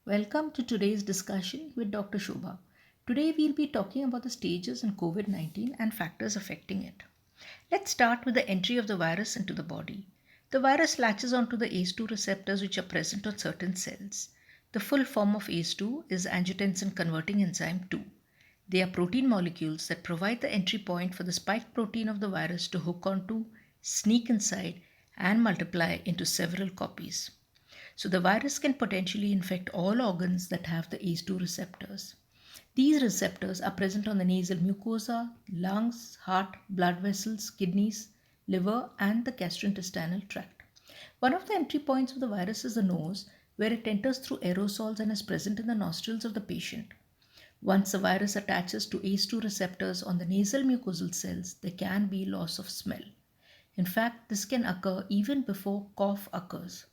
Welcome to today's discussion with Dr. Shobha. Today we'll be talking about the stages in COVID 19 and factors affecting it. Let's start with the entry of the virus into the body. The virus latches onto the ACE2 receptors which are present on certain cells. The full form of ACE2 is angiotensin converting enzyme 2. They are protein molecules that provide the entry point for the spike protein of the virus to hook onto, sneak inside, and multiply into several copies. So the virus can potentially infect all organs that have the ACE2 receptors. These receptors are present on the nasal mucosa, lungs, heart, blood vessels, kidneys, liver, and the gastrointestinal tract. One of the entry points of the virus is the nose, where it enters through aerosols and is present in the nostrils of the patient. Once the virus attaches to ACE2 receptors on the nasal mucosal cells, there can be loss of smell. In fact, this can occur even before cough occurs.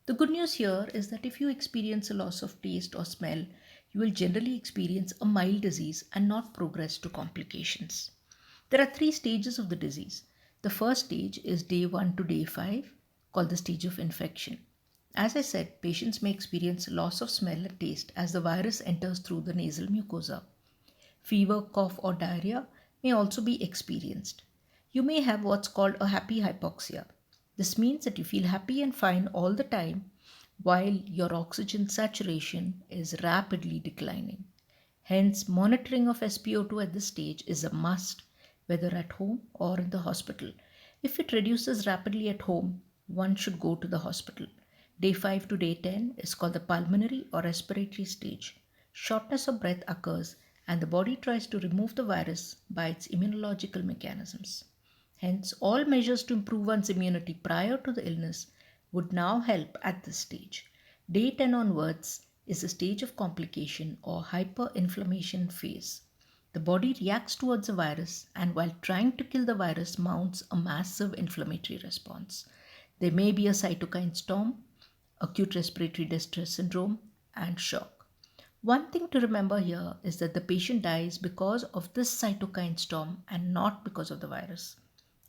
The good news here is that if you experience a loss of taste or smell, you will generally experience a mild disease and not progress to complications. There are three stages of the disease. The first stage is day 1 to day 5, called the stage of infection. As I said, patients may experience loss of smell and taste as the virus enters through the nasal mucosa. Fever, cough, or diarrhea may also be experienced. You may have what's called a happy hypoxia. This means that you feel happy and fine all the time while your oxygen saturation is rapidly declining. Hence, monitoring of SpO2 at this stage is a must, whether at home or in the hospital. If it reduces rapidly at home, one should go to the hospital. Day 5 to day 10 is called the pulmonary or respiratory stage. Shortness of breath occurs and the body tries to remove the virus by its immunological mechanisms. Hence, all measures to improve one's immunity prior to the illness would now help at this stage. Day 10 onwards is a stage of complication or hyperinflammation phase. The body reacts towards the virus and while trying to kill the virus mounts a massive inflammatory response. There may be a cytokine storm, acute respiratory distress syndrome, and shock. One thing to remember here is that the patient dies because of this cytokine storm and not because of the virus.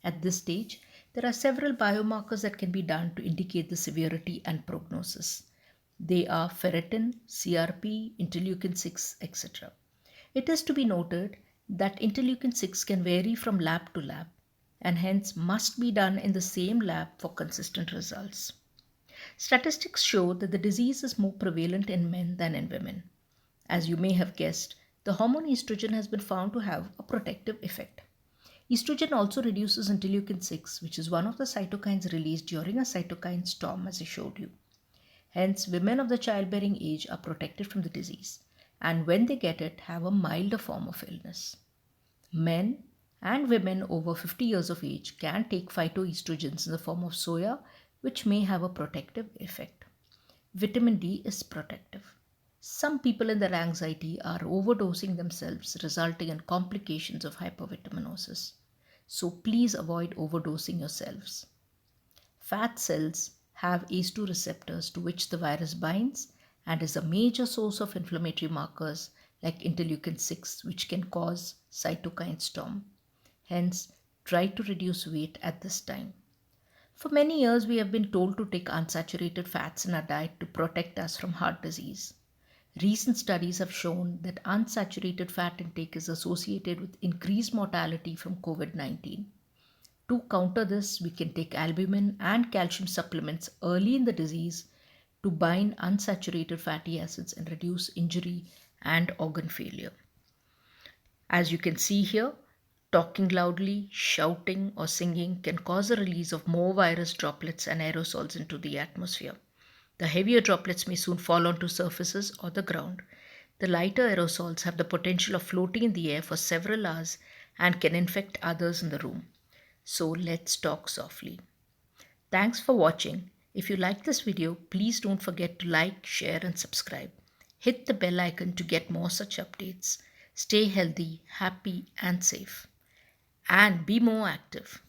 At this stage, there are several biomarkers that can be done to indicate the severity and prognosis. They are ferritin, CRP, interleukin 6, etc. It is to be noted that interleukin 6 can vary from lab to lab and hence must be done in the same lab for consistent results. Statistics show that the disease is more prevalent in men than in women. As you may have guessed, the hormone estrogen has been found to have a protective effect. Estrogen also reduces interleukin 6, which is one of the cytokines released during a cytokine storm, as I showed you. Hence, women of the childbearing age are protected from the disease, and when they get it, have a milder form of illness. Men and women over 50 years of age can take phytoestrogens in the form of soya, which may have a protective effect. Vitamin D is protective. Some people in their anxiety are overdosing themselves, resulting in complications of hypervitaminosis. So please avoid overdosing yourselves. Fat cells have ACE2 receptors to which the virus binds and is a major source of inflammatory markers like interleukin 6, which can cause cytokine storm. Hence, try to reduce weight at this time. For many years, we have been told to take unsaturated fats in our diet to protect us from heart disease. Recent studies have shown that unsaturated fat intake is associated with increased mortality from COVID 19. To counter this, we can take albumin and calcium supplements early in the disease to bind unsaturated fatty acids and reduce injury and organ failure. As you can see here, talking loudly, shouting, or singing can cause the release of more virus droplets and aerosols into the atmosphere. The heavier droplets may soon fall onto surfaces or the ground. The lighter aerosols have the potential of floating in the air for several hours and can infect others in the room. So let's talk softly. Thanks for watching. If you like this video, please don't forget to like, share, and subscribe. Hit the bell icon to get more such updates. Stay healthy, happy, and safe. And be more active.